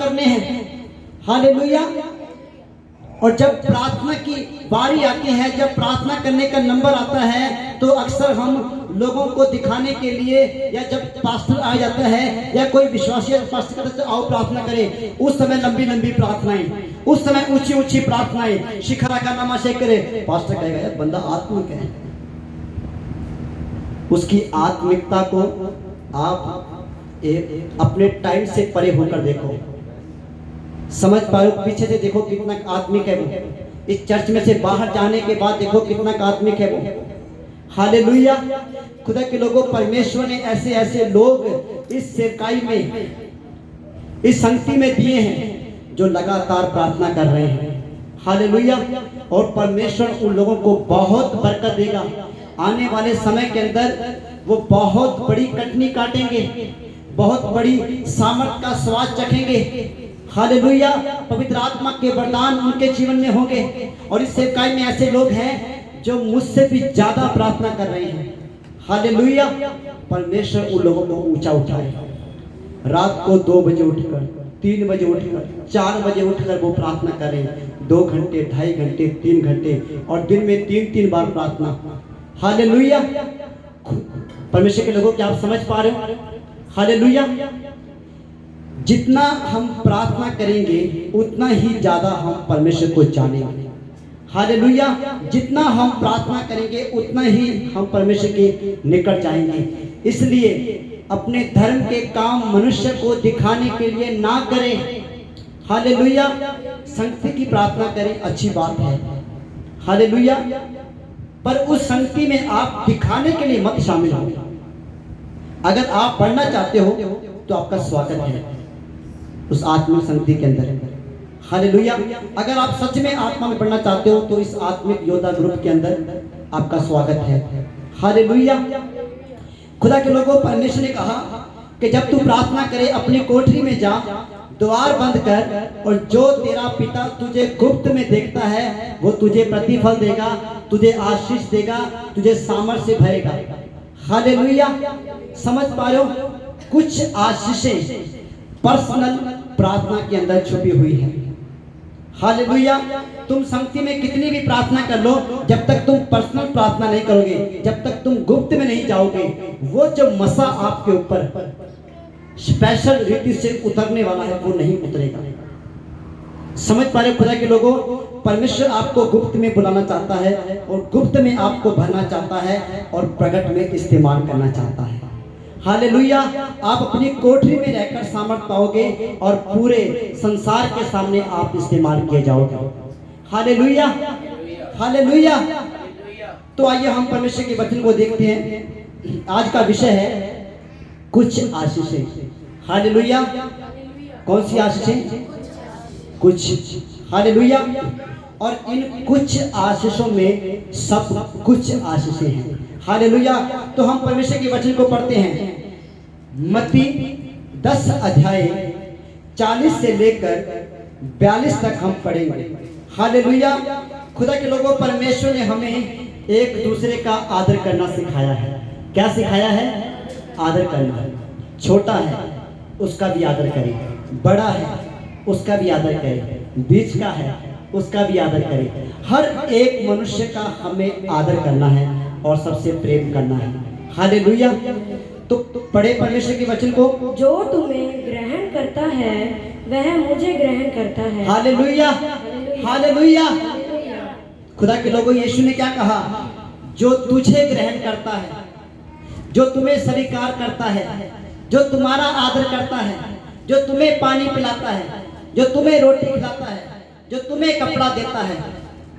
करने हैं। हालेलुया। और जब प्रार्थना की बारी आती है, जब प्रार्थना करने का नंबर आता है, तो अक्सर हम लोगों को दिखाने के लिए, या जब पास्टर आ जाता है या कोई विश्वासी पास्टर कहता है आओ प्रार्थना करें, उस समय लंबी लंबी प्रार्थनाएं, उस समय ऊंची ऊंची प्रार्थनाएं, शिखरा का नामा से करे। पास्टर कहेगा यार बंदा आत्मिक है। उसकी आत्मिकता को आप अपने टाइम से परे होकर देखो, समझ पाओ, पीछे से देखो कितना आत्मिक है वो। इस चर्च में से बाहर जाने के बाद देखो कितना आत्मिक है वो। हालेलुया। खुदा के लोगों, परमेश्वर ने ऐसे ऐसे लोग इस सेवकाई में, इस संगति में दिए हैं जो लगातार प्रार्थना कर रहे हैं। हालेलुया। और परमेश्वर उन लोगों को बहुत बरकत देगा। आने वाले समय के अंदर वो बहुत बड़ी कटनी काटेंगे, बहुत बड़ी सामर्थ का स्वाद चखेंगे। हालेलुया। पवित्र आत्मा के वरदान उनके जीवन में होंगे। और इस सेवकाई में ऐसे लोग हैं जो मुझसे भी ज्यादा प्रार्थना कर रहे हैं। हालेलुया। परमेश्वर उन लोगों को ऊंचा उठाए। रात को 2 बजे उठकर, 3 बजे उठकर, 4 बजे उठकर वो प्रार्थना करें। 2 घंटे, 2.5 घंटे, 3 घंटे, और दिन में 3-3 बार प्रार्थना। हालेलुया। परमेश्वर के लोगों, क्या आप समझ पा रहे हो? हालेलुया। जितना हम प्रार्थना करेंगे उतना ही ज्यादा हम परमेश्वर को जानेंगे। हालेलुया। जितना हम प्रार्थना करेंगे उतना ही हम परमेश्वर के निकट जाएंगे। इसलिए अपने धर्म के काम मनुष्य को दिखाने के लिए ना करें। हालेलुया। संगति की प्रार्थना करें, अच्छी बात है। हालेलुया। पर उस संगति में आप दिखाने के लिए मत शामिल हो। अगर आप पढ़ना चाहते हो तो आपका स्वागत है उस आत्मिक संगति के अंदर। हालेलुया। अगर आप सच में आत्मा में पढ़ना चाहते हो तो इस आत्मिक योद्धा ग्रुप के अंदर आपका स्वागत है। हालेलुया। खुदा के लोगों, परमेश्वर ने कहा कि जब तू प्रार्थना करे अपनी कोठरी में जा, द्वार बंद कर, और जो तेरा पिता तुझे गुप्त में देखता है वो तुझे प्रतिफल देगा, तुझे आशीष देगा, तुझे सामर्थ से भरेगा। हालेलुया। समझ पा रहे हो? कुछ आशीषें पर्सनल प्रार्थना के अंदर छुपी हुई है। हालेलुया। तुम संगति में कितनी भी प्रार्थना कर लो, जब तक तुम पर्सनल प्रार्थना नहीं करोगे, जब तक तुम गुप्त में नहीं जाओगे, वो जो मसा आपके ऊपर स्पेशल रीति से उतरने वाला है वो नहीं उतरेगा। समझ पा रहे खुदा के लोगों? परमेश्वर आपको गुप्त में बुलाना चाहता है और गुप्त में आपको भरना चाहता है और प्रकट में इस्तेमाल करना चाहता है। हालेलुया। आप अपनी कोठरी में रहकर सामर्थ पाओगे और पूरे संसार के सामने आप इस्तेमाल किए जाओगे। हालेलुया। हालेलुया। तो आइए हम परमेश्वर के वचन को देखते हैं। आज का विषय है कुछ आशीषें। हालेलुया। कौन सी आशीषें? कुछ। हालेलुया। और इन कुछ आशीषों में सब कुछ आशीषें हैं। हालेलुया। तो हम परमेश्वर के वचन को पढ़ते हैं। मत्ती 10 अध्याय 40 से लेकर 42 तक हम पढ़ेंगे। हालेलुया। खुदा के लोगों, परमेश्वर ने हमें एक दूसरे का आदर करना सिखाया है। क्या सिखाया है? आदर करना। छोटा है उसका भी आदर करें, बड़ा है उसका भी आदर करें, बीच का है उसका भी आदर करें। हर एक मनुष्य का हमें आदर करना है और सबसे प्रेम करना है। हालेलुया। तो पढ़े परमेश्वर के वचन को। जो तुम्हें ग्रहण करता है वह मुझे ग्रहण करता है। हालेलुया। हालेलुया। खुदा के लोगों, यीशु ने क्या कहा? जो तुझे ग्रहण करता है, जो तुम्हें स्वीकार करता है, जो तुम्हारा आदर करता है, जो तुम्हें पानी पिलाता है, जो तुम्हें रोटी खिलाता है, जो तुम्हें कपड़ा देता है,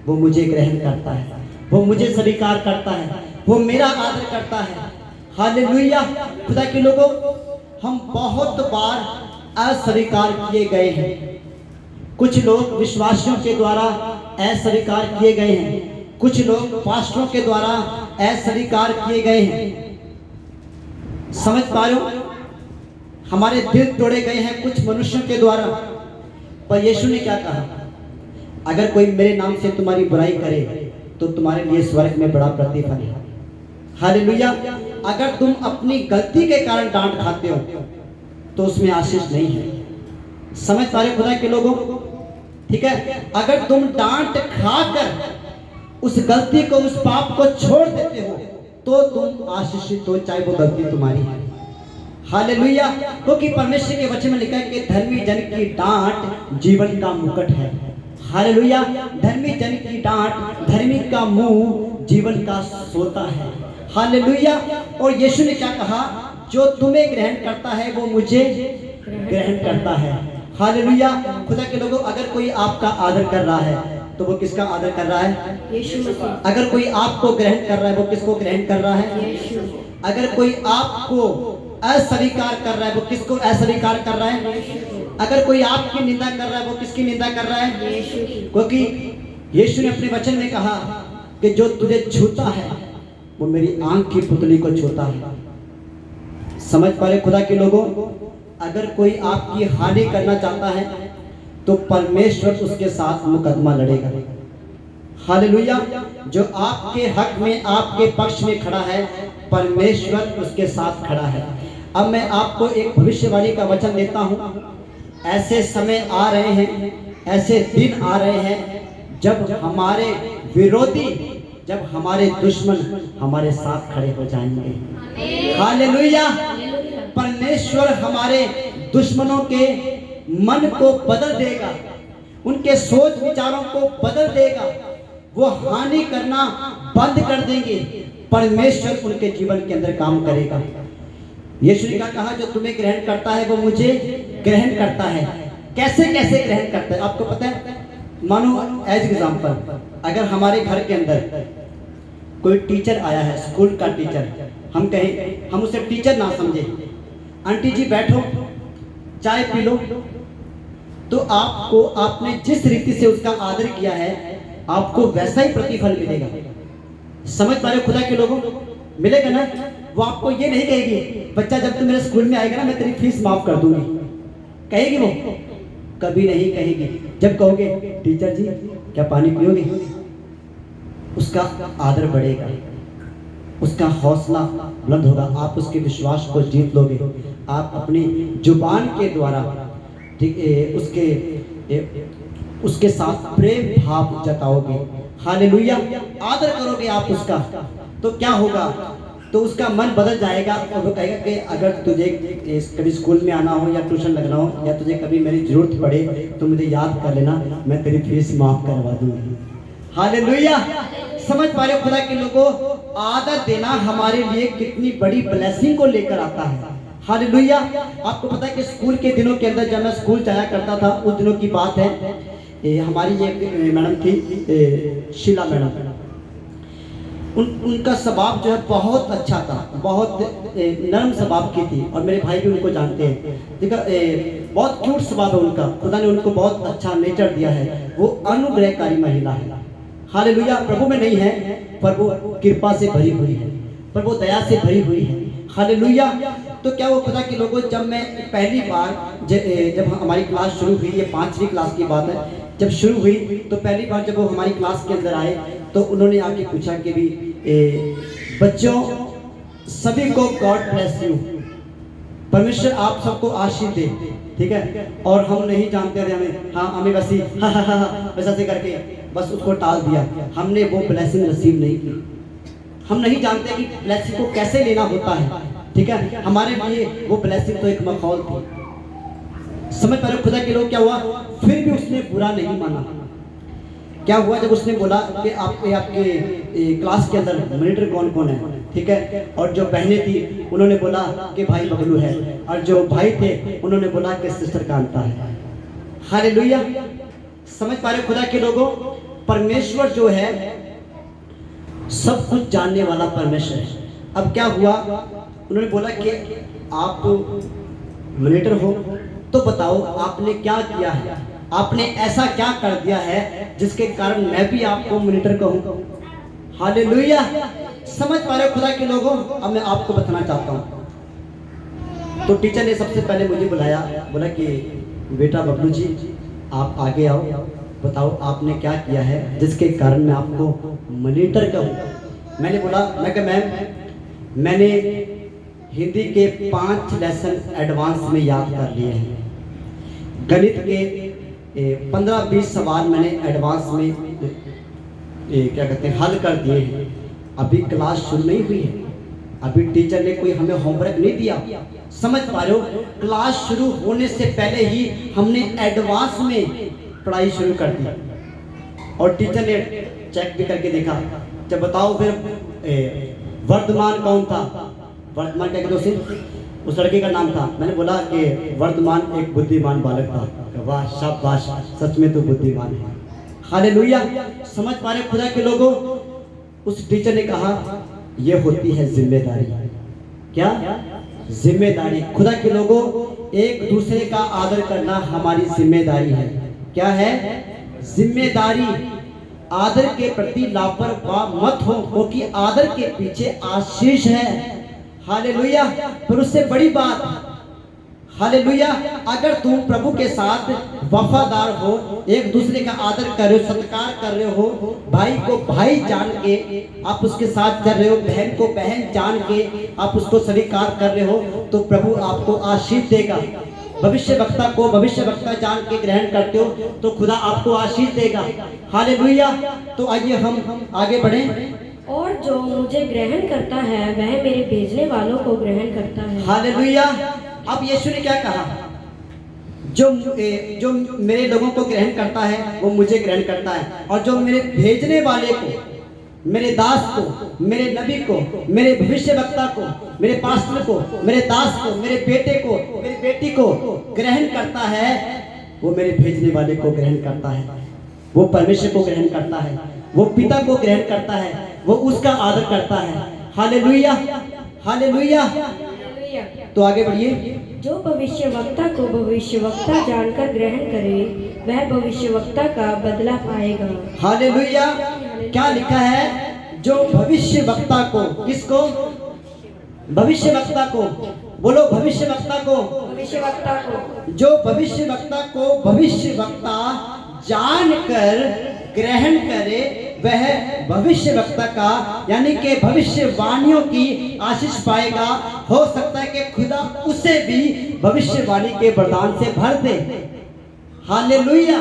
वो मुझे ग्रहण करता है, वो मुझे स्वीकार करता है, वो मेरा आदर करता है। हालेलुया। खुदा के लोगों, हम बहुत बार अस्वीकार किए गए हैं। कुछ लोग विश्वासियों के द्वारा अस्वीकार किए गए हैं, कुछ लोग पास्टरों के द्वारा अस्वीकार किए गए हैं। समझ पा रहे हो? हमारे दिल तोड़े गए हैं कुछ मनुष्यों के द्वारा। पर यीशु ने क्या कहा? अगर कोई मेरे नाम से तुम्हारी बुराई करे तो तुम्हारे लिए स्वर्ग में बड़ा प्रतिफल है। हालेलुया। अगर तुम अपनी गलती के कारण डांट खाते हो तो उसमें आशीष नहीं है। समझ पा रहे खुदा के लोगों? ठीक है, अगर तुम डांट खाकर उस गलती को, उस पाप को छोड़ देते हो तो तुम आशीषित हो, चाहे वो गलती तुम्हारी है। हालेलुया। क्योंकि परमेश्वर के वचन में लिखा है कि धर्मी जन की डांट जीवन का मुकुट है। हालेलुया। धर्मी जन की डांट, धर्मी का मुंह जीवन का सोता है। हालेलुया। और यीशु ने क्या कहा? जो तुम्हें ग्रहण करता है वो मुझे ग्रहण करता है। हालेलुया। खुदा के लोगों, अगर कोई आपका आदर कर रहा है तो वो किसका आदर कर रहा है? यीशु मसीह। अगर कोई आपको ग्रहण कर रहा है वो किसको ग्रहण कर रहा है? यीशु। अगर कोई आपको अस्वीकार कर रहा है वो किसको अस्वीकार कर रहा है? अगर कोई आपकी निंदा कर रहा है वो किसकी निंदा कर रहा है? यीशु की। क्योंकि यीशु ने अपने वचन में कहा कि जो तुझे छूता है वो मेरी आंख की पुतली को छूता है। समझ पा रहे खुदा के लोगों? अगर कोई आपकी हानि करना चाहता है तो परमेश्वर उसके साथ मुकदमा लड़ेगा। हालेलुया। जो आपके हक में, आपके पक्ष में खड़ा है, परमेश्वर उसके साथ खड़ा है। अब मैं आपको एक भविष्यवाणी का वचन देता हूँ। ऐसे समय आ रहे हैं, ऐसे दिन आ रहे हैं जब हमारे विरोधी, जब हमारे दुश्मन हमारे साथ खड़े हो जाएंगे। हालेलुया। परमेश्वर हमारे दुश्मनों के मन को बदल देगा, उनके सोच विचारों को बदल देगा। वो हानि करना बंद कर देंगे। परमेश्वर उनके जीवन के अंदर काम करेगा। यीशु ने कहा जो तुम्हें ग्रहण करता है वो मुझे ग्रहण करता है। कैसे कैसे ग्रहण करता है आपको पता है? मानो एज एग्जाम्पल, अगर हमारे घर के अंदर कोई टीचर आया है, स्कूल का टीचर, हम कहें, हम उसे टीचर ना समझे, आंटी जी बैठो चाय पी लो, तो आपको, आपने जिस रीति से उसका आदर किया है आपको वैसा ही प्रतिफल मिलेगा। समझ पा रहे खुदा के लोगों? मिलेगा ना? वो आपको ये नहीं कहेगी बच्चा जब तुम मेरे स्कूल में आएगा ना मैं तेरी फीस माफ कर दूंगी, कहेगी वो? कभी नहीं कहेगी। जब कहोगे टीचर जी क्या पानी पियोगे, उसका आदर बढ़ेगा, उसका हौसला बुलंद होगा, आप उसके विश्वास को जीत लोगे। आप अपनी जुबान के द्वारा उसके साथ प्रेम भाव जताओगे। हालेलुया। आदर करोगे आप उसका, तो क्या होगा? तो उसका मन बदल जाएगा और वो कहेगा कि अगर तुझे कभी स्कूल में आना हो या ट्यूशन लगना हो या तुझे कभी मेरी जरूरत पड़े तो मुझे याद कर लेना, मैं तेरी फीस माफ करवा दूंगी। हालेलुया। समझ पा रहे हो खुदा के लोगों? आदर देना हमारे लिए कितनी बड़ी ब्लेसिंग को लेकर आता है। हालेलुया। आपको पता है कि स्कूल के दिनों के अंदर जब मैं स्कूल जाया करता था, उस दिनों की बात है, हमारी एक मैडम थी, शीला मैडम, उनका स्वभाव जो है बहुत अच्छा था, बहुत नरम स्वभाव की थी और मेरे भाई भी उनको जानते हैं। देखा बहुत क्यूट स्वभाव है उनका, खुदा ने उनको बहुत अच्छा नेचर दिया है। वो अनुग्रहकारी महिला है। हालेलुया। प्रभु में नहीं है पर वो कृपा से भरी हुई है, पर वो दया से भरी हुई है। हालेलुया। तो क्या वो खुदा के लोगों, जब मैं पहली बार जब हमारी क्लास शुरू हुई, ये 5वीं क्लास की बात है, जब शुरू हुई तो पहली बार जब वो हमारी क्लास के अंदर आए तो उन्होंने आके पूछा कि भी बच्चों सभी को गॉड ब्लेस यू, परमेश्वर आप सबको आशीष दे। ठीक है, और हम नहीं जानते थे, हमें बस ही वैसा से करके बस उसको टाल दिया। हमने वो ब्लेसिंग रिसीव नहीं की। हम नहीं जानते कि ब्लेसिंग को कैसे लेना होता है। ठीक है, हमारे लिए वो ब्लेसिंग तो एक मखौल थी। समझ पा रहे खुदा के लोग? क्या हुआ? फिर भी उसने बुरा नहीं माना। क्या हुआ? जब उसने बोला कि आपके क्लास के अंदर मॉनिटर कौन कौन है, ठीक है, और जो बहनें थी उन्होंने बोला कि भाई बबलू है, और जो भाई थे उन्होंने बोला कि सिस्टर कांता है। हालेलुया। समझ पा रहे खुदा के लोगों? परमेश्वर जो है सब कुछ जानने वाला परमेश्वर है। अब क्या हुआ? उन्होंने बोला कि आप मॉनिटर हो तो बताओ आपने क्या किया है, आपने ऐसा क्या कर दिया है जिसके कारण मैं भी आपको मॉनिटर कहूँ। हालेलुया। समझ पा रहे खुदा के लोगों? अब मैं आपको बताना चाहता हूँ। तो टीचर ने सबसे पहले मुझे बुलाया, बोला कि बेटा बबलू जी आप आगे आओ, बताओ आपने क्या किया है जिसके कारण मैं आपको मॉनिटर कहूँ। मैंने बोला, मैं कहा मैम मैंने हिंदी के 5 लेसन एडवांस में याद कर लिए हैं, गणित के 15-20 सवाल मैंने एडवांस में क्या कहते हैं हल कर दिए हैं। अभी क्लास शुरू नहीं हुई है, अभी टीचर ने कोई हमें होमवर्क नहीं दिया। समझ पा रहे हो, क्लास शुरू होने से पहले ही हमने एडवांस में पढ़ाई शुरू कर दी और टीचर ने चेक भी करके देखा। जब बताओ फिर वर्धमान कौन था? वर्धमान क्या कहते हैं, उस लड़के का नाम था। मैंने बोला कि वर्धमान एक बुद्धिमान बालक था। वाह शाबाश, सच में तो बुद्धिमान है। हालेलुया। समझ पा रहे खुदा के लोगों, उस टीचर ने कहा यह होती है जिम्मेदारी। क्या जिम्मेदारी? खुदा के लोगों, एक दूसरे का आदर करना हमारी जिम्मेदारी है। क्या है? जिम्मेदारी। आदर के प्रति लापरवाह मत हो, क्योंकि आदर के पीछे आशीष है। हालेलुया। पर उससे बड़ी बात, हालेलुया, अगर तुम प्रभु के साथ वफादार हो, एक दूसरे का आदर कर रहे हो, सत्कार कर रहे हो, भाई को भाई जान के आप उसके साथ कर रहे हो, बहन को बहन जान के आप उसको स्वीकार कर रहे हो, तो प्रभु आपको आशीष देगा। भविष्य वक्ता को भविष्य वक्ता जान के ग्रहण करते हो तो खुदा आपको आशीष देगा। हालेलुया। तो आइए हम आगे बढ़ें। और जो मुझे ग्रहण करता है वह मेरे भेजने वालों को ग्रहण करता है। हालेलुया। अब यीशु ने क्या कहा? जो मेरे लोगों को ग्रहण करता है वो मुझे ग्रहण करता है, और जो मेरे भेजने वाले को, मेरे दास को, मेरे नबी को, मेरे भविष्य वक्ता को, मेरे पास्टर को, मेरे दास को, मेरे बेटे को, मेरी बेटी को ग्रहण करता है, वो मेरे भेजने वाले को ग्रहण करता है, वो परमेश्वर को ग्रहण करता है, वो पिता को ग्रहण करता है, वो उसका आदर करता है। हालेलुया। हालेलुया। तो आगे बढ़िए। जो भविष्य वक्ता को भविष्य वक्ता जानकर ग्रहण करे वह भविष्य वक्ता का बदला पाएगा। हालेलुया। क्या लिखा है? जो भविष्य वक्ता को, किसको? भविष्य वक्ता को। बोलो भविष्य वक्ता को। भविष्य वक्ता को। जो भविष्य वक्ता को भविष्य वक्ता जानकर ग्रहण करे वह भविष्य वक्ता का, यानी कि भविष्यवाणियों की आशीष पाएगा। हो सकता है कि खुदा उसे भी भविष्यवाणी के वरदान से भर दे। हालेलुया।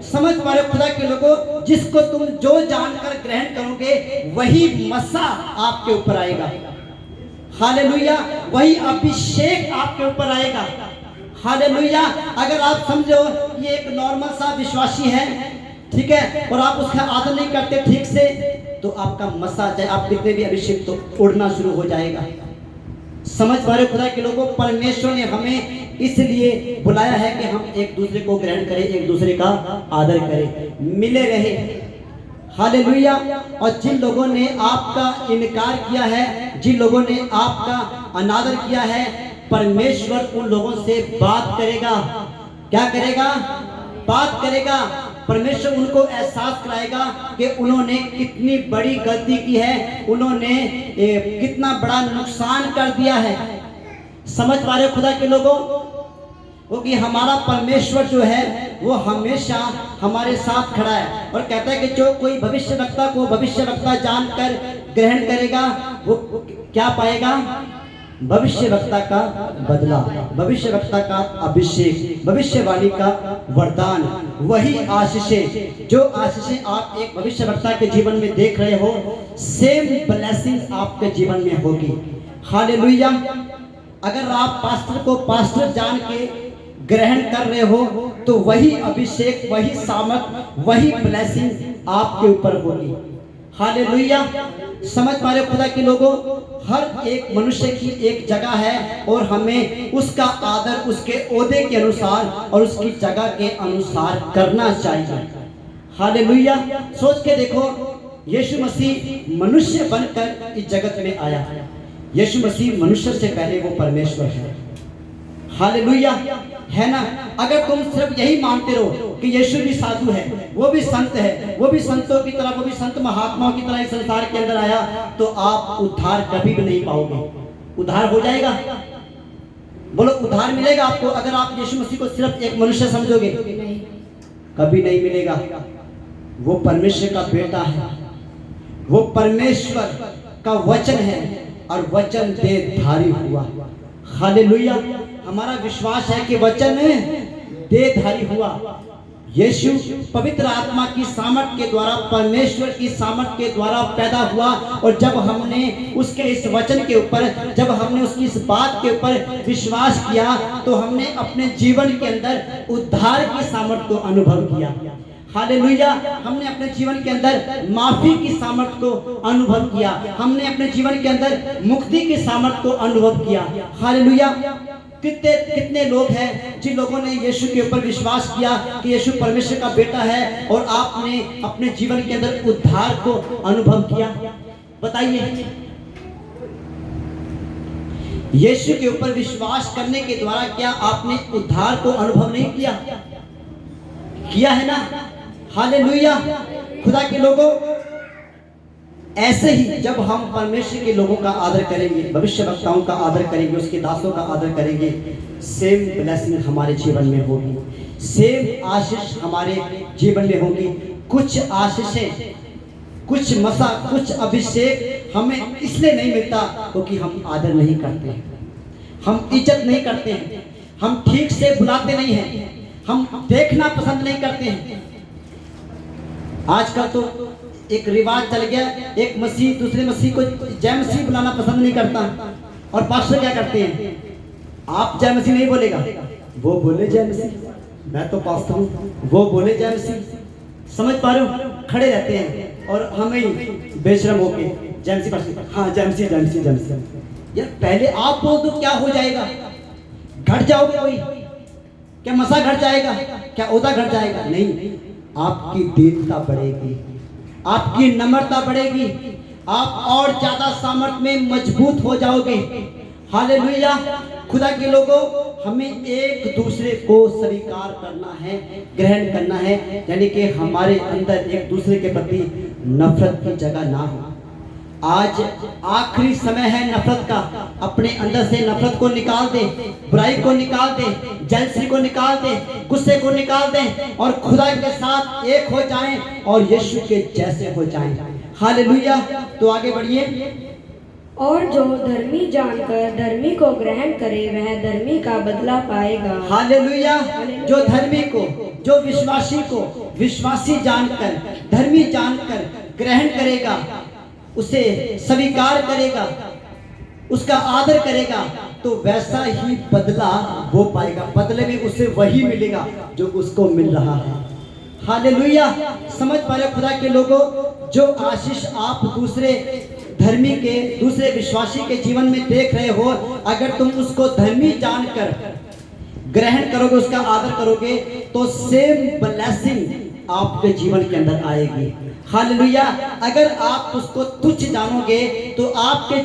समझ पा रहे खुदा के लोगों, जिसको तुम जो जानकर ग्रहण करोगे वही मसा आपके ऊपर आएगा। हालेलुया। वही अभिषेक आपके ऊपर आएगा। हालेलुया। अगर आप समझो ये एक नॉर्मल सा विश्वासी है, ठीक है, और आप उसका आदर नहीं करते ठीक से, तो आपका मसा, चाहे आप कितने भी अभिषेक, तो उड़ना शुरू हो जाएगा। समझ पा रहे खुदा के लोगों, परमेश्वर ने हमें इसलिए बुलाया है कि हम एक दूसरे को ग्रहण करें, एक दूसरे का आदर करें, मिले रहे। हालेलुया। और जिन लोगों ने आपका इनकार किया है, जिन लोगों ने आपका अनादर किया है, परमेश्वर उन लोगों से बात करेगा। क्या करेगा? बात करेगा। परमेश्वर उनको एहसास कराएगा कि उन्होंने कितनी बड़ी गलती की है, उन्होंने कितना बड़ा नुकसान कर दिया है। समझ पा रहे खुदा के लोगों, क्योंकि हमारा परमेश्वर जो है वो हमेशा हमारे साथ खड़ा है और कहता है कि जो कोई भविष्यवक्ता को भविष्यवक्ता जानकर ग्रहण करेगा वो क्या पाएगा? भविष्यवक्ता का बदला, भविष्यवक्ता का अभिषेक, भविष्यवाणी का वरदान, वही आशीषें, जो आशीषें आप एक भविष्यवक्ता के जीवन में देख रहे हो, सेम ब्लेसिंग आपके जीवन में होगी। हालेलुया। अगर आप पास्टर को पास्टर जान के ग्रहण कर रहे हो तो वही अभिषेक, वही सामर्थ, वही ब्लेसिंग आपके ऊपर होगी। हालेलुया। समझ पा रहे खुदा के लोगों, हर एक मनुष्य की एक जगह है और हमें उसका आदर उसके ओहदे के अनुसार और उसकी जगह के अनुसार करना चाहिए। हालेलुया। सोच के देखो, यीशु मसीह मनुष्य बनकर इस जगत में आया। यीशु मसीह मनुष्य से पहले वो परमेश्वर है। हालेलुया, है ना। अगर तुम सिर्फ यही मानते रहो कि यीशु भी साधु है, वो भी संत है, वो भी संतों की तरह, वो भी संत महात्माओं की तरह इस संसार के अंदर आया, तो आप उद्धार कभी भी नहीं पाओगे। उद्धार हो जाएगा? बोलो उद्धार मिलेगा आपको अगर आप यीशु मसीह को सिर्फ एक मनुष्य समझोगे? नहीं, कभी नहीं मिलेगा। वो परमेश्वर का बेटा है, वो परमेश्वर का वचन है और वचन देहधारी हुआ। हालेलुया। हमारा विश्वास है कि वचन देहधारी हुआ। यीशु पवित्र आत्मा की सामर्थ के द्वारा, परमेश्वर की सामर्थ के द्वारा पैदा हुआ। और जब हमने उसके इस वचन के ऊपर, जब हमने उसकी इस बात के ऊपर विश्वास किया, तो हमने अपने जीवन के अंदर उद्धार की सामर्थ को अनुभव किया। हालेलुया। हमने अपने जीवन के अंदर माफी की सामर्थ को अनुभव किया। हमने अपने जीवन के अंदर मुक्ति की सामर्थ को अनुभव किया। हालेलुया। कितने कितने लोग हैं जिन लोगों ने यीशु के ऊपर विश्वास किया कि यीशु परमेश्वर का बेटा है, और आपने अपने जीवन के अंदर उद्धार को अनुभव किया। बताइए, यीशु के ऊपर विश्वास करने के द्वारा क्या आपने उद्धार को अनुभव नहीं किया? किया है ना? हालेलुया। खुदा के लोगों, ऐसे ही जब हम परमेश्वर के लोगों का आदर करेंगे, भविष्यवक्ताओं का आदर करेंगे, उसके दासों का आदर करेंगे, सेम ब्लेसिंग हमारे जीवन में होगी, सेम आशीष हमारे जीवन में होगी। कुछ आशीषें, कुछ मसा, कुछ अभिषेक हमें इसलिए नहीं मिलता क्योंकि हम आदर नहीं करते हैं, हम इज्जत नहीं करते हैं, हम ठीक से बुलाते नहीं हैं, हम देखना पसंद नहीं करते हैं। आजकल तो एक रिवाज चल गया, एक मसीह दूसरे मसीह को जय मसीह बुलाना पसंद नहीं करता। और पास्टर क्या करते हैं? आप जय मसीह नहीं बोलेगा, वो बोले जय मसीह, मैं तो पास्टर हूँ, वो बोले जय मसीह। समझ पा रहे हो? खड़े रहते हैं और हमें बेशरम होके जय मसीह पास्टर, हाँ जय मसीह जय मसीह जय मसीह। यार पहले आप बोल दो, क्या हो जाएगा? घट जाओगे कोई? क्या मसा घट जाएगा? क्या ओदा घट जाएगा? नहीं, आपकी दीनता बढ़ेगी, आपकी नम्रता बढ़ेगी, आप और ज्यादा सामर्थ में मजबूत हो जाओगे। हालेलुया। खुदा के लोगों, हमें एक दूसरे को स्वीकार करना है, ग्रहण करना है, यानी कि हमारे अंदर एक दूसरे के प्रति नफरत की जगह ना हो। आज आखिरी समय है नफरत का। अपने अंदर से नफरत को निकाल दे, बुराई को निकाल दे, जलसी को निकाल दे, गुस्से को निकाल दे, और खुदा के साथ एक हो जाएं और यीशु के जैसे हो जाएं। हालेलुया। तो आगे बढ़िए। और जो धर्मी जानकर धर्मी को ग्रहण करे वह धर्मी का बदला पाएगा। हालेलुया। जो धर्मी को, जो विश्वासी को विश्वासी जानकर, धर्मी जानकर ग्रहण करेगा, उसे स्वीकार करेगा, उसका आदर करेगा, तो वैसा ही बदला वो पाएगा। बदले में उसे वही मिलेगा जो उसको मिल रहा है। हालेलुया। समझ पा रहे खुदा के लोगों, जो आशीष आप दूसरे धर्मी के, दूसरे विश्वासी के जीवन में देख रहे हो, अगर तुम उसको धर्मी जानकर ग्रहण करोगे, उसका आदर करोगे, तो सेम ब्लेसिंग आपके जीवन के अंदर आएगी। हालेलुया। अगर आप उसको तुच्छ जानोगे तो आपके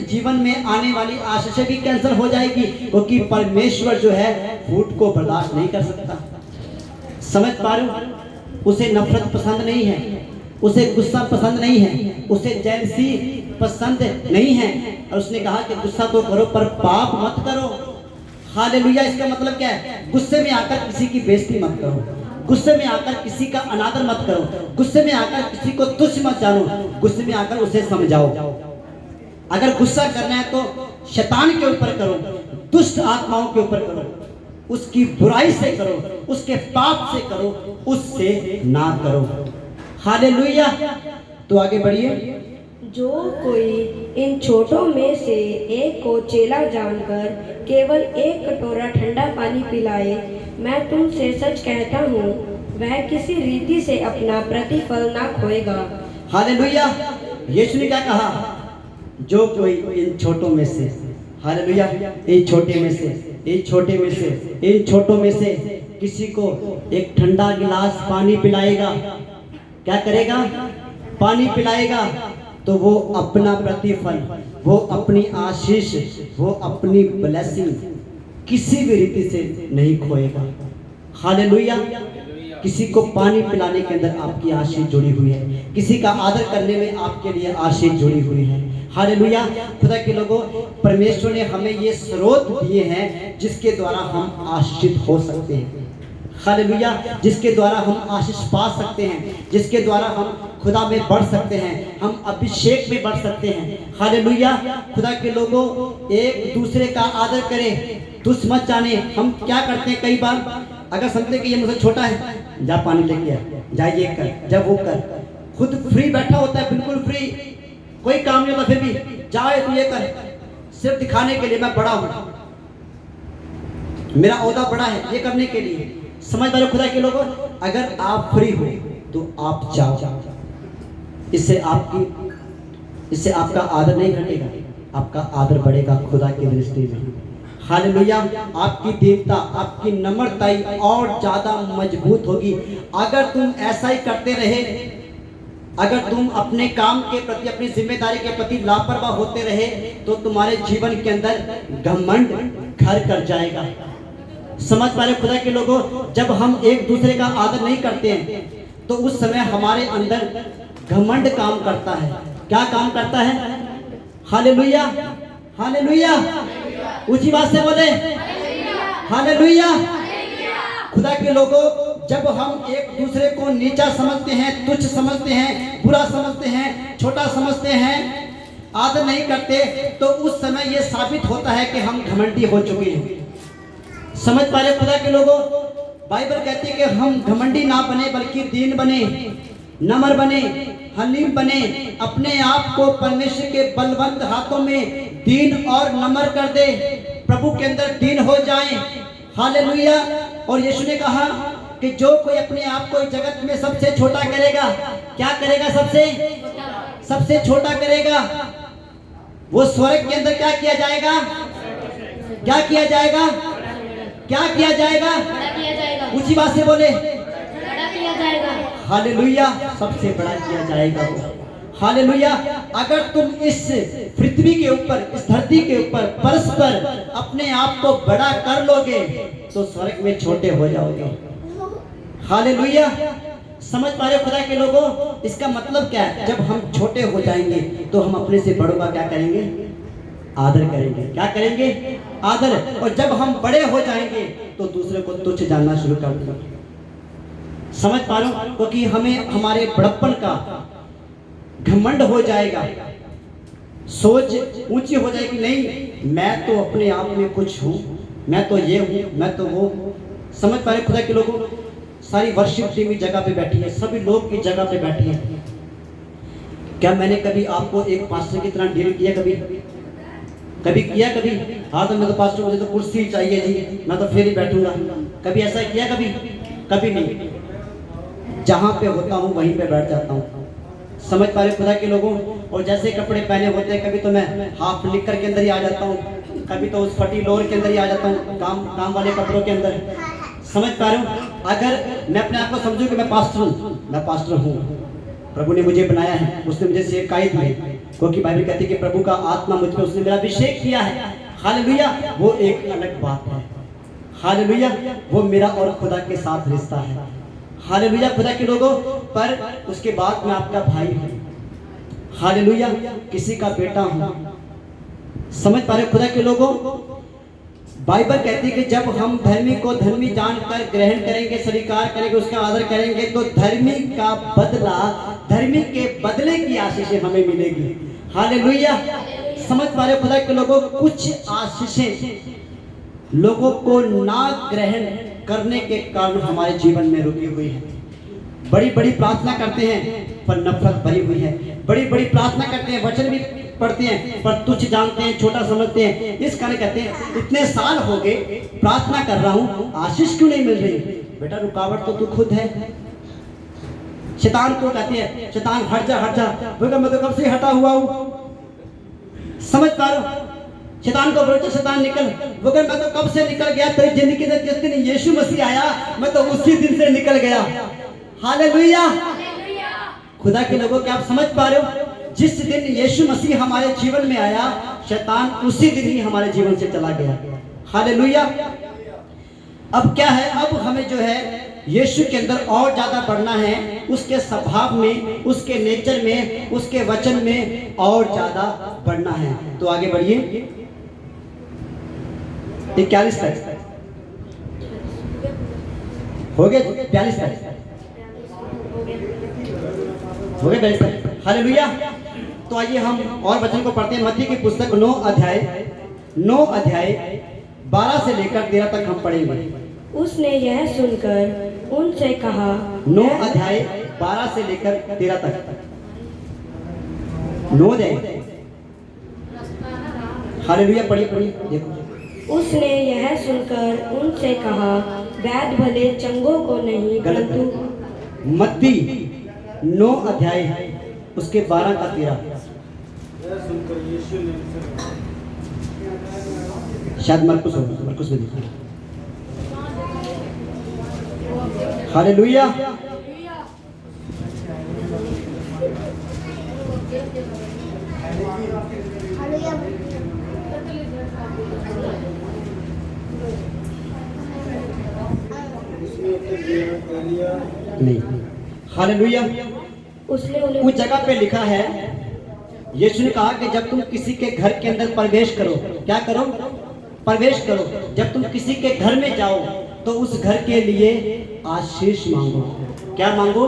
जीवन में आने वाली आशीषें भी कैंसिल हो जाएगी, क्योंकि परमेश्वर जो है फूट को बर्दाश्त नहीं कर सकता। समझ पा रहे हो? उसे नफरत पसंद नहीं है, उसे गुस्सा पसंद नहीं है, उसे जैलसी पसंद नहीं है। और उसने कहा कि गुस्सा तो करो पर पाप मत करो। हालेलुया। इसका मतलब क्या है? गुस्से में आकर किसी की बेइज्जती मत करो, गुस्से में आकर किसी का अनादर मत करो, गुस्से में आकर किसी को तुच्छ मत जानो, गुस्से में आकर उसे समझाओ। अगर गुस्सा करना है तो शैतान के ऊपर करो, दुष्ट आत्माओं के ऊपर करो, उसकी बुराई से करो, उसके पाप से करो, उससे ना करो। हालेलुया। तो आगे बढ़िए। जो कोई इन छोटों में से एक को चेला जानकर केवल एक कटोरा ठंडा पानी पिलाए, मैं तुमसे सच कहता हूँ वह किसी रीति से अपना प्रतिफल ना खोएगा। हालेलुया। यीशु ने क्या कहा? जो कोई इन छोटों में से, हालेलुया, इन छोटे में से, इन छोटे में से, इन छोटों में से किसी को एक ठंडा गिलास पानी पिलाएगा, क्या करेगा? पानी पिलाएगा, तो वो अपना प्रतिफल, वो अपनी आशीष, वो अपनी ब्लेसिंग किसी भी रीति से नहीं खोएगा। हालेलुया। किसी को पानी पिलाने के अंदर आपकी आशीष जुड़ी हुई है, किसी का आदर करने में आपके लिए आशीष जुड़ी हुई है। हालेलुया। खुदा के लोगों, परमेश्वर ने हमें ये स्रोत दिए हैं जिसके द्वारा हम आशीषित हो सकते हैं। हालेलुया। जिसके द्वारा हम आशीष पा सकते हैं, जिसके द्वारा हम खुदा में बढ़ सकते हैं, हम अभिषेक में बढ़ सकते हैं। हालेलुया। खुदा के लोगों, एक दूसरे का आदर करें, तुच्छ मत जाने। हम क्या करते हैं? कई बार अगर समझते कि ये मुझसे छोटा है, जा पानी लेके आ, जा ये कर, जब वो कर, खुद फ्री बैठा होता है, बिल्कुल फ्री, कोई काम नहीं होता, फिर भी जाए तू ये कर, सिर्फ दिखाने के लिए मैं बड़ा हूं, मेरा ओहदा बड़ा है, ये करने के लिए। समझ पा रहे खुदा के लोगों, अगर आप फ्री हो तो आप जाओ, इससे आपका आदर नहीं घटेगा, आपका आदर बढ़ेगा खुदा की दृष्टि में। हालेलुया। आपकी दीनता, आपकी नम्रताई और ज्यादा मजबूत होगी अगर तुम ऐसा ही करते रहे। अगर तुम अपने काम के प्रति, अपनी जिम्मेदारी के प्रति लापरवाह होते रहे तो तुम्हारे जीवन के अंदर घमंड घर कर जाएगा। समझ पा रहे खुदा के लोगों, जब हम एक दूसरे का आदर नहीं करते हैं तो उस समय हमारे अंदर घमंड काम करता है। क्या काम करता है? हालेलुया, हालेलुया, ऊंची बात से बोले हालेलुया। खुदा के लोगों, जब हम एक दूसरे को नीचा समझते हैं, तुच्छ समझते हैं, बुरा समझते हैं, छोटा समझते हैं, आदर नहीं करते, तो उस समय यह साबित होता है कि हम घमंडी हो चुके हैं। समझ पा रहे खुदा के लोगों, बाइबल कहती है कि हम घमंडी ना बने बल्कि दीन बने, नम्र बने, हलीम बने, अपने आप को परमेश्वर के बलवंत हाथों में दीन और नम्र कर दे, प्रभु के अंदर दीन हो जाएं। हालेलुया। और यीशु ने कहा कि जो कोई अपने आप को जगत में सबसे छोटा करेगा, क्या करेगा? सबसे छोटा करेगा, वो स्वर्ग के अंदर क्या किया जाएगा? क्या किया जाएगा? क्या किया जाएगा? ऊंची बात से बोले हालेलुया। सबसे बड़ा किया जाएगा वो। हालेलुया। अगर तुम इस पृथ्वी के ऊपर, इस धरती के ऊपर परस्पर अपने आप को बड़ा कर लोगे तो स्वर्ग में छोटे हो जाओगे। हालेलुया। समझ पा रहे खुदा के लोगों, इसका मतलब क्या है? जब हम छोटे हो जाएंगे तो हम अपने से बड़ों का क्या करेंगे? आदर करेंगे। क्या करेंगे? आदर। और जब हम बड़े हो जाएंगे तो दूसरे को तुच्छ जानना शुरू कर देंगे। समझ पा रहे हो? क्योंकि हमें हमारे बड़प्पन का घमंड हो जाएगा, सोच ऊंची हो जाएगी, नहीं मैं तो अपने आप में कुछ हूं, मैं तो ये हूं, मैं तो वो। समझ पा रहे खुदा के लोगों, सारी वर्शिप टीम की जगह पे बैठी है, सभी लोग की जगह पे बैठी है। क्या मैंने कभी आपको एक पास्टर की तरह डील किया? कभी किया? कभी हाँ तो मैं तो पास्टर, मुझे तो कुर्सी चाहिए जी, मैं तो फिर ही बैठूंगा। कभी ऐसा किया? कभी नहीं। जहां पे होता हूं वहीं पे बैठ जाता हूं। समझ पा रहे खुदा के लोगों। और जैसे कपड़े पहने होते हैं, कभी तो मैं हाफ निक्कर के अंदर ही आ जाता हूं, कभी तो उस फटी लोअर के अंदर ही आ जाता हूं, काम वाले कपड़ों के अंदर। समझ पा रहे हो? अगर मैं अपने आप को समझूं कि मैं पास्टर हूं, प्रभु ने मुझे बनाया है, उसने मुझे सेवकाई दी है, क्योंकि बाइबल कहती है कि प्रभु का आत्मा मुझ पे, उसने मेरा अभिषेक किया है। हालेलुया। वो एक अलग बात है। हालेलुया। वो मेरा और खुदा के साथ रिश्ता है। हालेलुया खुदा के लोगों। पर उसके बाद मैं आपका भाई हूं। हालेलुया। किसी का बेटा हूं। समझ पा रहे खुदा के लोगों, बाइबल कहती है कि जब हम धर्मी को धर्मी जानकर ग्रहण करेंगे, स्वीकार करेंगे, उसका आदर करेंगे, तो धर्मी का बदला, धर्मी के बदले की आशीषें हमें मिलेगी। हालेलुया। समझ पा रहे खुदा के लोगों, कुछ आशीषें लोगों को ना ग्रहण करने के कारण हमारे जीवन में रुकी हुई है। बड़ी बड़ी प्रार्थना करते हैं पर नफरत भरी हुई है, बड़ी बड़ी प्रार्थना करते हैं, वचन भी पढ़ते हैं पर तुच्छ जानते हैं, छोटा समझते हैं। इस कारण कहते हैं इतने साल हो गए प्रार्थना कर रहा हूं, आशीष क्यों नहीं मिल रही? बेटा रुकावट तो तू खुद है। शैतान को कहते हैं, शैतान हट जा, मैं तो कब से हटा हुआ हूं। समझ पा रहे हो? शैतान को बोलते शैतान निकल, मगर मैं तो कब से निकल गया। तेरी जिंदगी से जिस दिन यीशु मसीह आया, मैं तो उसी दिन से निकल गया। हालेलुया। खुदा के लोगों, क्या आप समझ पा रहे हो? जिस दिन यीशु मसीह हमारे जीवन में आया, शैतान उसी दिन ही हमारे जीवन से चला गया। हालेलुया। अब क्या है? अब हमें जो है यीशु के अंदर और ज्यादा बढ़ना है, उसके स्वभाव में, उसके नेचर में, उसके वचन में और ज्यादा बढ़ना है। तो आगे बढ़िए। 41 तक हो गए, 42 तक हो गए, 42 तक। हालेलुया। तो आइए हम और वचन को पढ़ते हैं। मत्ती की पुस्तक 9 अध्याय 12 से लेकर 13 तक हम पढ़ेंगे। उसने यह सुनकर उनसे कहा, 9 अध्याय 12 से लेकर 13 तक। 9 अध्याय। हालेलुया, पढ़िए पढ़िए देखो। उसने यह सुनकर उनसे कहा, वैद्य भले चंगों को नहीं परंतु मत्ती 9 अध्याय उसके 12 का 13। शायद मरकुस होगा, मरकुस में देखिए। हालेलुया। नहीं, हालेलुया। उसने उन्हें उस जगह पे लिखा है, यीशु ने कहा कि जब तुम किसी के घर के अंदर प्रवेश करो, क्या करो? प्रवेश करो। जब तुम किसी के घर में जाओ तो उस घर के लिए आशीष मांगो। क्या मांगो?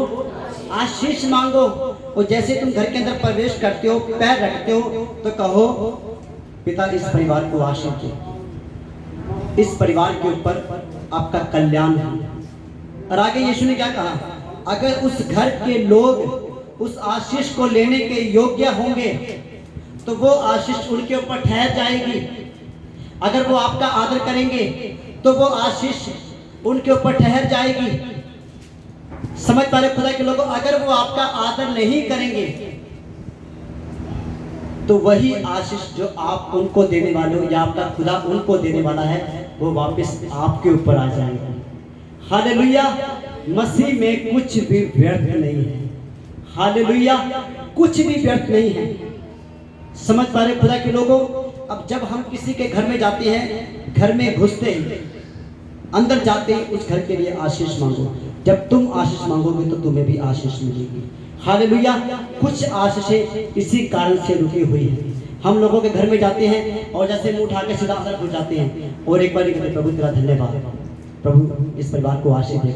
आशीष मांगो। और जैसे तुम घर के अंदर प्रवेश करते हो, पैर रखते हो, तो कहो, पिता इस परिवार को आशीष दो, इस परिवार के ऊपर आपका कल्याण हो। और आगे यीशु ने क्या कहा? अगर उस घर के लोग उस आशीष को लेने के योग्य होंगे तो वो आशीष उनके ऊपर ठहर जाएगी। अगर वो आपका आदर करेंगे तो वो आशीष उनके ऊपर ठहर जाएगी। समझ पा रहे खुदा के लोगों? अगर वो आपका आदर नहीं करेंगे तो वही आशीष जो आप उनको देने वाले हो या आपका खुदा उनको देने वाला है, वो वापस आपके ऊपर आ जाएगा। हालेलुया। मसीह में कुछ भी व्यर्थ नहीं है। हालेलुया, कुछ भी व्यर्थ नहीं है। समझ पा रहे खुदा के लोगों? अब जब हम किसी के घर में जाते हैं, घर में घुसते हैं, अंदर जाते हैं, उस घर के लिए आशीष मांगो। जब तुम आशीष मांगोगे तो तुम्हें भी आशीष मिलेगी। हालेलुया। कुछ आशीषें इसी कारण से रुकी हुई है। हम लोगों के घर में जाते हैं और जैसे मुंह उठा के सीधा अंदर घुस जाते हैं और एक बार कहते, प्रभु तेरा धन्यवाद, प्रभु इस परिवार को आशीष दे।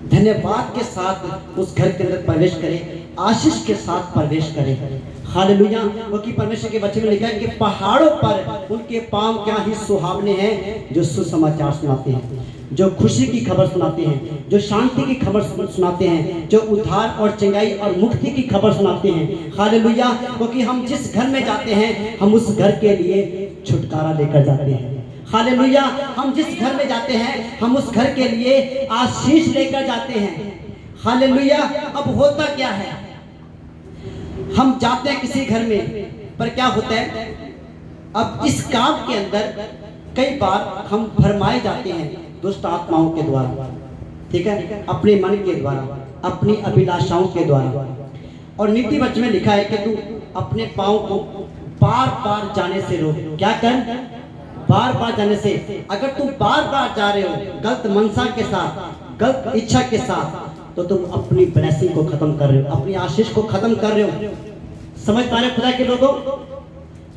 धन्यवाद के साथ उस घर के अंदर प्रवेश करें, आशीष के साथ प्रवेश करें। हालेलुया। क्योंकि परमेश्वर के वचन में लिखा है कि पहाड़ों पर उनके पांव क्या ही सुहावने हैं जो सुसमाचार सुनाते हैं, जो खुशी की खबर सुनाते हैं, जो शांति की खबर सुनाते हैं, जो उद्धार और चंगाई और मुक्ति की खबर सुनाते हैं। हालेलुया। क्योंकि हम जिस घर में जाते हैं हम उस घर के लिए छुटकारा लेकर जाते हैं। हालेलुया। हम जिस घर में जाते हैं हम उस घर के लिए आशीष लेकर जाते हैं। हालेलुया। अब होता क्या है, हम जाते हैं किसी घर में, पर क्या होता है, अब इस काम के अंदर कई बार हम भरमाए जाते हैं दुष्ट आत्माओं के द्वारा, ठीक है, अपने मन के द्वारा, अपनी अभिलाषाओं के द्वारा। और नीति वचन में लिखा है कि तू अपने पाँव को बार बार जाने से रोक। क्या कर? बार बार जाने से। अगर तुम बार बार जा रहे हो गलत मनसा के साथ, गलत इच्छा के साथ, तो तुम अपनी ब्लेसिंग को खत्म कर रहे हो, अपनी आशीष को खत्म कर रहे हो। समझ पा रहे खुदा के लोगों?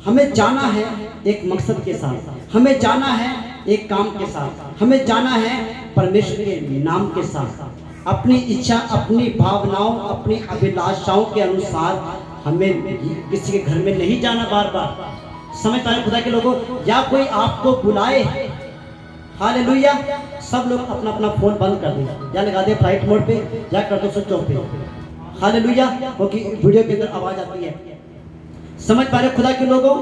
हमें जाना है एक मकसद के साथ, हमें जाना है एक काम के साथ, हमें जाना है परमेश्वर के नाम के साथ। अपनी इच्छा, अपनी भावनाओं, अपनी अभिलाषाओं के अनुसार हमें किसी के घर में नहीं जाना बार बार। समझ पा रहे खुदा के लोगों? या कोई आपको बुलाए, हालेलुया, सब लोग अपना अपना फोन बंद कर दें या लगा दे फ्लाइट मोड पे या कर दो स्विच ऑफ पे। हालेलुया। क्योंकि वीडियो के अंदर आवाज आती है। समझ पा रहे खुदा के लोगों?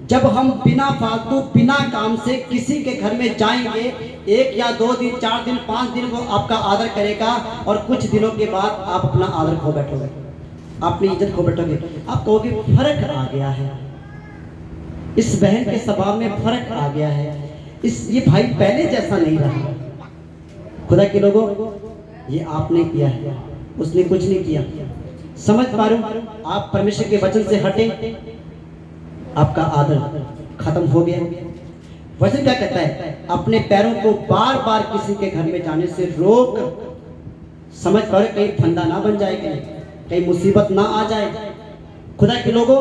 जब हम बिना फालतू बिना काम से किसी के घर में जाएंगे, 1 या 2 दिन, 4 दिन, 5 दिन वो आपका आदर करेगा और कुछ दिनों के बाद आप अपना आदर खो बैठोगे, अपनी इज्जत खो बैठोगे। आप कहोगे फर्क आ गया है, इस बहन के स्वभाव में फर्क आ गया है, ये भाई पहले जैसा नहीं रहा। खुदा के लोगों, ये आपने किया है, उसने कुछ नहीं किया। समझ पा रहे हो? आप परमेश्वर के वचन से हटे, आपका आदर खत्म हो गया। वचन क्या कहता है? अपने पैरों को बार बार किसी के घर में जाने से रोक। समझ पा रहे? कहीं फंदा ना बन जाए, कहीं मुसीबत ना आ जाए। खुदा के लोगों,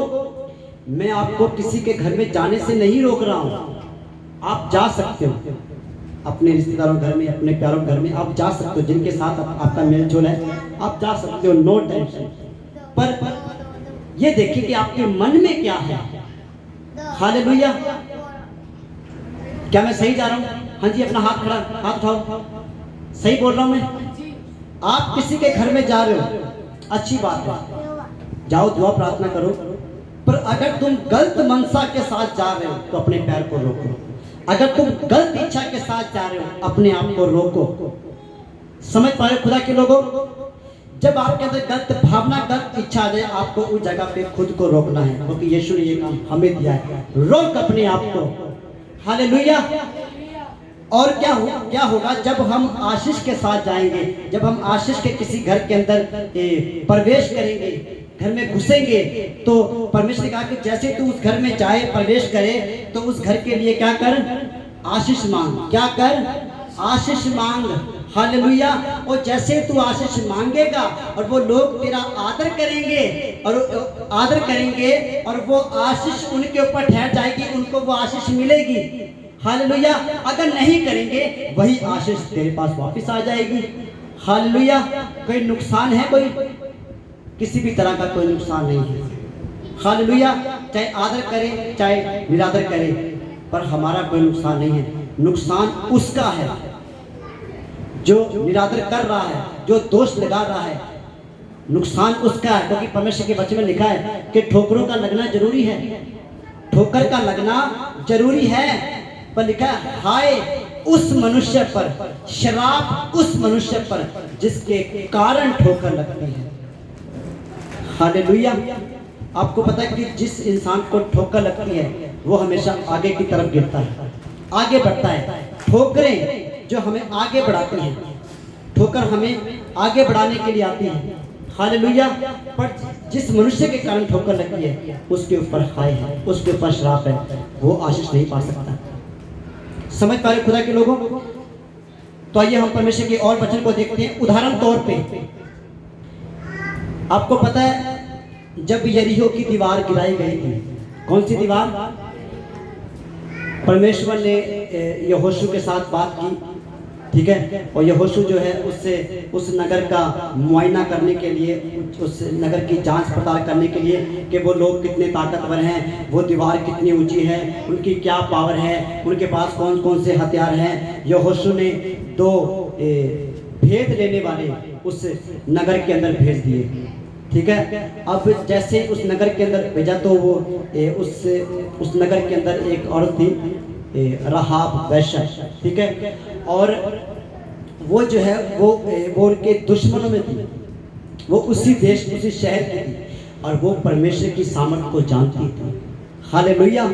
मैं आपको किसी के घर में जाने से नहीं रोक रहा हूं। आप जा सकते हो अपने रिश्तेदारों घर में, अपने प्यारों घर में आप जा सकते हो, जिनके साथ आपका मेल जोल है आप जा सकते हो, नो टेंशन। पर ये देखिए कि आपके मन में क्या है। हालेलुया। क्या मैं सही जा रहा हूं? हाँ जी, अपना हाथ खड़ा, हाथ उठाओ। सही बोल रहा हूँ मैं? आप किसी के घर में जा रहे हो, अच्छी बात है, जाओ दुआ प्रार्थना करो, पर अगर तुम गलत मनसा के साथ जा रहे हो तो अपने पैर को रोको। अगर तुम गलत इच्छा के साथ जा रहे हो अपने आप को रोको। समझ पा रहे हो खुदा के लोगों? जब आपके अंदर गलत भावना, गलत इच्छा आ जाए, आपको उस जगह पे खुद को रोकना है, क्योंकि यीशु ने ये काम हमें दिया है। रोक अपने आप को। हालेलुया। और क्या होगा जब हम आशीष के साथ जाएंगे, जब हम आशीष के किसी घर के अंदर प्रवेश करेंगे, घर में घुसेंगे, तो परमेश्वर ने कहा कि जैसे तू उस घर में जाए, प्रवेश करे, तो उस घर के लिए क्या कर? आशीष मांग। क्या कर? आशीष मांग। हालेलुया। और जैसे तू आशीष मांगेगा और वो लोग तेरा आदर करेंगे और वो आशीष उनके ऊपर ठहर जाएगी, उनको वो आशीष मिलेगी। हालेलुया। अगर नहीं करेंगे, वही आशीष तेरे पास वापस आ जाएगी। हालेलुया। कोई नुकसान है? कोई किसी भी तरह का कोई नुकसान नहीं है। हालेलुया। चाहे आदर करे चाहे निरादर करे, पर हमारा कोई नुकसान नहीं है। नुकसान उसका है जो निरादर कर रहा है, जो दोष लगा रहा है। नुकसान उसका है, क्योंकि परमेश्वर के वचन में लिखा है कि ठोकरों का लगना जरूरी है। ठोकर का लगना जरूरी है, पर लिखा है हाय उस मनुष्य पर, शराब उस मनुष्य पर जिसके कारण ठोकर लगती है। हालेलुया। आपको पता है कि जिस इंसान को ठोकर लगती है वो हमेशा आगे की तरफ गिरता है, आगे बढ़ता है। ठोकरें जो हमें आगे बढ़ाती हैं, ठोकर हमें आगे बढ़ाने के लिए आती है। हालेलुया। पर जिस मनुष्य के कारण ठोकर लगी है, उसके ऊपर हाय है, उसके ऊपर श्राप है, वो आशीष नहीं पा सकता। समझ पा रहे खुदा के लोगों? तो आइए हम परमेश्वर के और वचन को देखते हैं। उदाहरण तौर पे आपको पता है जब यरीहो की दीवार गिराई गई थी, कौन सी दीवार? परमेश्वर ने यहोशू के साथ बात की, ठीक है, और यहोशू जो है उससे उस नगर का मुआयना करने के लिए, उस नगर की जांच पड़ताल करने के लिए कि वो लोग कितने ताकतवर हैं, वो दीवार कितनी ऊंची है, उनकी क्या पावर है, उनके पास कौन कौन से हथियार हैं। यहोशू ने 2 भेद लेने वाले उस नगर के अंदर भेज दिए, ठीक है। अब जैसे उस नगर के अंदर भेजा तो वो उस नगर के अंदर एक औरत थी, राहाब वैश्या, ठीक है, और वो जो है वो उनके दुश्मनों में थी, वो उसी देश उसी शहर की थी, और वो परमेश्वर की सामर्थ को जानती थी। हालेलुया।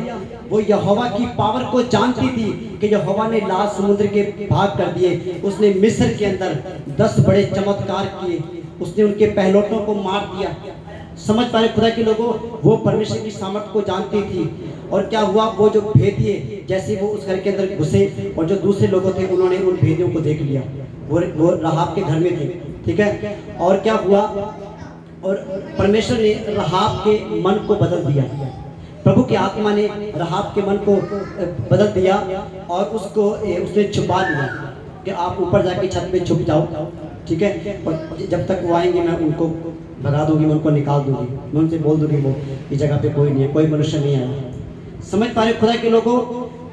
वो यहोवा की पावर को जानती थी कि यहोवा ने लाल समुद्र के भाग कर दिए, उसने मिस्र के अंदर 10 बड़े चमत्कार किए, उसने उनके पहलौठों को मार दिया। समझ पा रहे खुदा के लोगों? वो परमेश्वर की सामर्थ को जानती थी। और क्या हुआ, वो जो भेदिए जैसे वो उस घर के अंदर घुसे और जो दूसरे लोग थे उन्होंने उन भेदियों को देख लिया, वो राहाब के घर में थे, ठीक है। और क्या हुआ, और परमेश्वर ने राहाब के मन को बदल दिया, प्रभु की आत्मा ने राहाब के मन को बदल दिया और उसने छुपा लिया कि आप ऊपर जाके छत पे छुप जाओ, ठीक है, और जब तक वो आएंगे मैं उनको भगा दूंगी, मैं उनको निकाल दूंगी, मैं उनसे बोल दूंगी वो इस जगह पे कोई नहीं है, कोई मनुष्य नहीं आया। समझ पा रहे खुदा के लोगों?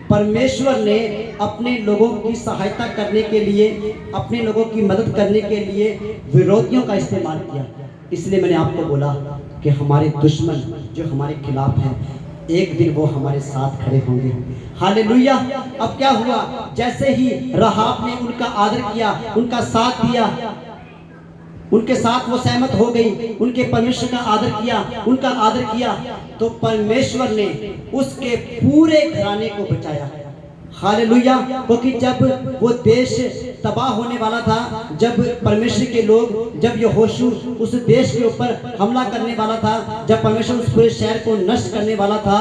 परमेश्वर ने अपने लोगों की सहायता करने के लिए, अपने लोगों की मदद करने के लिए विरोधियों का इस्तेमाल किया। इसलिए मैंने आपको बोला कि हमारे दुश्मन जो हमारे खिलाफ हैं, एक दिन वो हमारे साथ खड़े होंगे। हालेलुया। अब क्या हुआ, जैसे ही राहाब ने उनका आदर किया, उनका साथ दिया, उनके साथ वो सहमत हो गई, उनके परमेश्वर का आदर किया, उनका आदर किया, तो परमेश्वर ने उसके पूरे घराने को बचाया। हालेलुया। क्योंकि जब वो देश तबाह होने वाला था, जब परमेश्वर के लोग, जब यहोशू उस देश के ऊपर हमला करने वाला था, जब परमेश्वर उस पूरे शहर को नष्ट करने वाला था,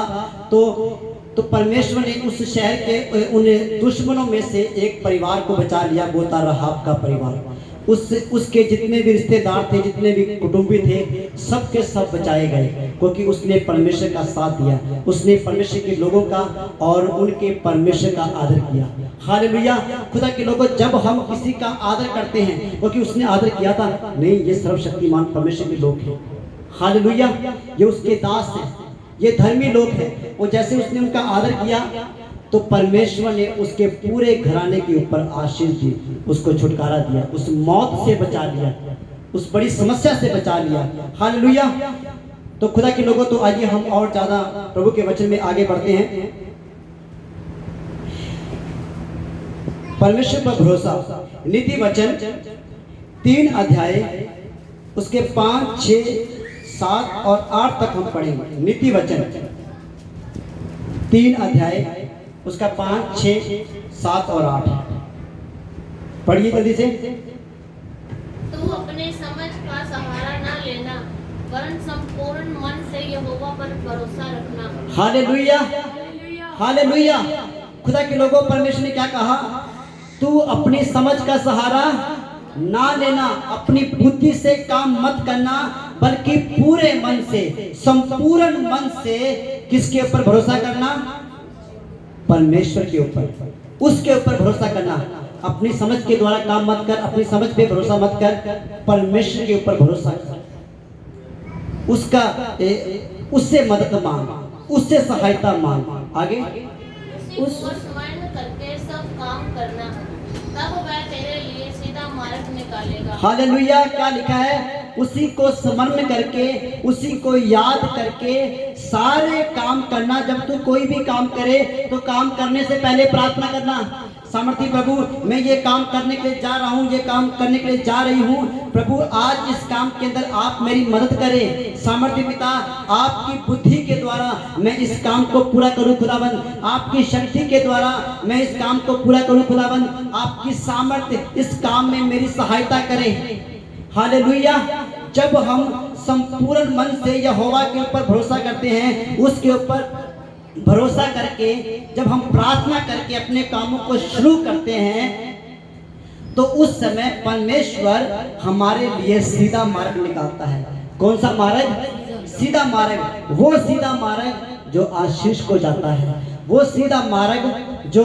तो परमेश्वर ने उस शहर के उन दुश्मनों में से एक परिवार को बचा लिया, वो था राहाब का परिवार। उसके जितने भी रिश्तेदार थे, जितने भी कुटुंबी थे, सब के सब बचाए गए, क्योंकि उसने परमेश्वर का साथ दिया, उसने परमेश्वर के लोगों का और उनके परमेश्वर का आदर किया। हालेलुया। खुदा के लोगों, जब हम किसी का आदर करते हैं, क्योंकि उसने आदर किया था, नहीं ये सर्वशक्तिमान परमेश्वर के लोग हैं। हालेलुया। ये उसके दास हैं, ये धर्मी लोग हैं, और जैसे उसने उनका आदर किया, तो परमेश्वर ने उसके पूरे घराने के ऊपर आशीष दी, उसको छुटकारा दिया, उस मौत से बचा लिया, उस बड़ी समस्या से बचा लिया। हालेलुया। तो खुदा के लोगों, तो आइए हम और ज्यादा प्रभु के वचन में आगे बढ़ते हैं। परमेश्वर पर भरोसा, नीति वचन 3 अध्याय उसके 5, 6, 7 और 8 तक हम पढ़ेंगे। नीति वचन 3 अध्याय उसका 5, 6, 7 और 8 पढ़िए जल्दी से। तू अपने समझ का सहारा ना लेना, वरन संपूर्ण मन से यहोवा पर भरोसा रखना। Hallelujah, hallelujah. खुदा के लोगों, परमेश्वर ने क्या कहा? तू अपनी समझ का सहारा ना लेना, अपनी बुद्धि से काम मत करना, बल्कि पूरे मन से, संपूर्ण मन से किसके ऊपर भरोसा करना? परमेश्वर के ऊपर, उसके ऊपर भरोसा करना। अपनी समझ के द्वारा काम मत कर, अपनी समझ पे भरोसा मत कर, परमेश्वर के ऊपर भरोसा कर, उसका उससे मदद मांग, उससे सहायता मांग। आगे उस स्मरण करके सब काम करना, तब वह तेरे लिए सीधा मार्ग निकालेगा। हालेलुया। क्या लिखा है? उसी को स्मरण करके, उसी को याद करके सारे काम करना। जब तू कोई भी काम करे तो काम करने से पहले प्रार्थना करना, सामर्थी प्रभु, मैं ये काम करने के लिए जा रहा हूँ, ये काम करने के लिए जा रही हूँ, प्रभु आज इस काम के अंदर आप मेरी मदद करें। सामर्थी पिता, आपकी बुद्धि के द्वारा मैं इस काम को पूरा करूँ खुदाबंद, आपकी शक्ति के द्वारा मैं इस काम को पूरा करूँ खुदाबंद, आपकी सामर्थ्य इस काम में मेरी सहायता करें। हालेलुया। जब हम संपूर्ण मन से यहोवा के ऊपर भरोसा करते हैं, उसके ऊपर भरोसा करके जब हम प्रार्थना करके अपने कामों को शुरू करते हैं, तो उस समय परमेश्वर हमारे लिए सीधा मार्ग निकालता है। कौन सा मार्ग? सीधा मार्ग। वो सीधा मार्ग जो आशीष को जाता है, वो सीधा मार्ग जो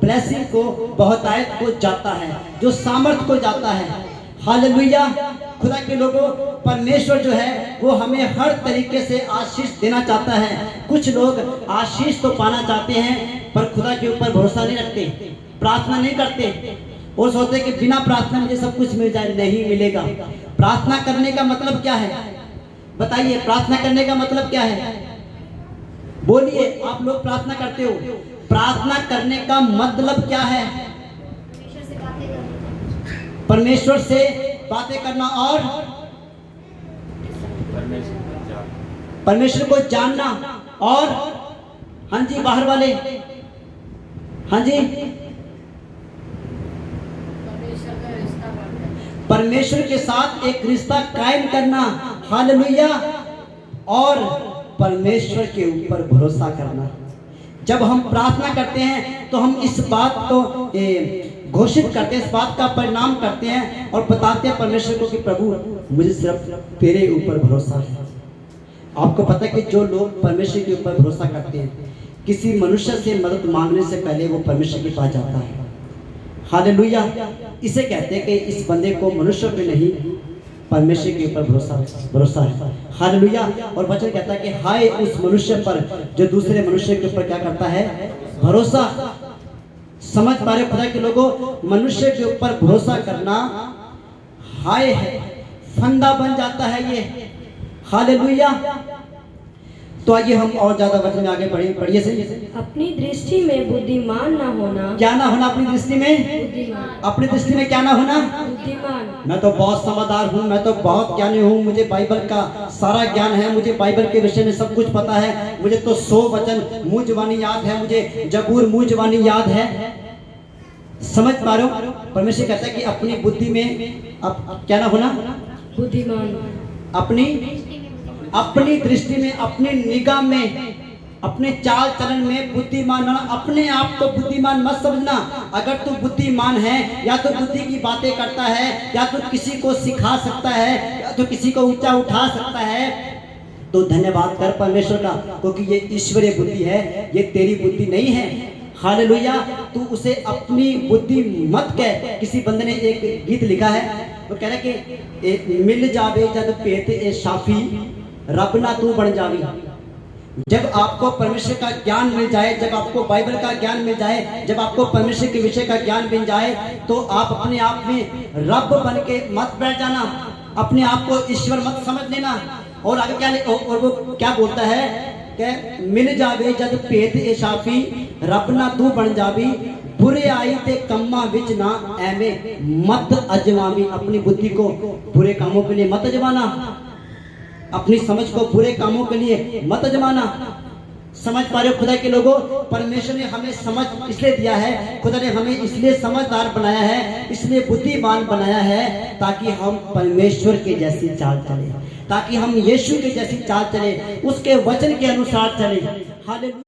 ब्लेसिंग को, बहुतायत को जाता है, जो सामर्थ को जाता है। हालेलुया। खुदा के लोगों, परमेश्वर जो है वो हमें हर तरीके से आशीष देना चाहता है। कुछ लोग आशीष तो पाना चाहते हैं पर खुदा के ऊपर भरोसा नहीं रखते, प्रार्थना नहीं करते, और सोचते कि बिना प्रार्थना मुझे सब कुछ मिल जाए। नहीं मिलेगा। प्रार्थना करने का मतलब क्या है? बताइए, प्रार्थना करने का मतलब क्या है? बोलिए, आप लोग प्रार्थना करते हो, प्रार्थना करने का मतलब क्या है? परमेश्वर से बातें करना और परमेश्वर को जानना, और हाँ जी बाहर वाले, हाँ जी, परमेश्वर के साथ एक रिश्ता कायम करना। हालेलुया। और परमेश्वर के ऊपर भरोसा करना। जब हम प्रार्थना करते हैं तो हम इस बात को घोषित करते हैं, इस बात का परिणाम करते हैं और बताते हैं परमेश्वर को कि प्रभु मुझे सिर्फ तेरे ऊपर भरोसा है। आपको पता है कि जो लोग परमेश्वर के ऊपर भरोसा करते हैं, किसी मनुष्य से मदद मांगने से पहले वो परमेश्वर के पास जाता है। हालेलुया। इसे कहते हैं कि इस बंदे को मनुष्य पे नहीं, परमेश्वर के ऊपर भरोसा है। हालेलुया। और वचन कहता है कि हाय उस मनुष्य पर जो दूसरे मनुष्य के ऊपर क्या करता है? भरोसा। समझ पा रहे खुदा के लोगों, मनुष्य के ऊपर भरोसा करना हाय है, फंदा बन जाता है ये। हालेलुया। तो आइए हम और ज्यादा वचन में आगे बढ़े। पढ़िए से। अपनी दृष्टि में बुद्धिमान ना होना। क्या ना होना? अपनी दृष्टि में बुद्धिमान। अपनी दृष्टि में क्या ना होना? बुद्धिमान। मैं तो बहुत समझदार हूँ, मैं तो बहुत ज्ञानी हूँ, मुझे बाइबल का सारा ज्ञान है, मुझे बाइबल के विषय में सब कुछ पता है, मुझे तो 100 वचन मुंह जुबानी याद है, मुझे जबूर मुंह जुबानी याद है। समझ पा रहे हो? परमेश्वर कहता है कि अपनी बुद्धि में अब क्या ना होना? बुद्धिमान। अपनी दृष्टि में, अपनी निगाह में, अपने चाल चलन में बुद्धिमान होना। अपने आप को बुद्धिमान मत समझना। अगर तू बुद्धिमान है, या तो बुद्धि की बातें करता है, या तो किसी को सिखा सकता है, या तो किसी को ऊंचा उठा सकता है, तो धन्यवाद कर परमेश्वर का, क्योंकि ये ईश्वरीय बुद्धि है, ये तेरी बुद्धि नहीं है। हालेलुया। तू उसे अपनी बुद्धि मत कह। किसी बंदे ने एक गीत लिखा है, वो कह रहा है कि मिल जावे जद पेत ए शाफी, रब ना तू बन जावी। जब आपको परमेश्वर का ज्ञान मिल जाए, जब आपको बाइबल का ज्ञान मिल जाए, जब आपको परमेश्वर के विषय का ज्ञान मिल जाए, तो आप अपने आप में रब बन के मत बैठ जाना, अपने आप को ईश्वर मत समझ लेना। और आगे क्या और वो क्या बोलता है कि मिल जावे जब भेद ए साफी, रब ना तू बन जावी, बुरे आई ते कम्मा विच ना एवे मत अजमावी। अपनी बुद्धि को बुरे कामों के लिए मत अजमाना, अपनी समझ को बुरे कामों के लिए मत अजमाना। समझ पा रहे हो खुदा के लोगों, परमेश्वर ने हमें समझ इसलिए दिया है, खुदा ने हमें इसलिए समझदार बनाया है, इसलिए बुद्धिमान बनाया है, ताकि हम परमेश्वर के जैसी चाल चले, ताकि हम यीशु के जैसी चाल चले, उसके वचन के अनुसार चले। हालेलुया।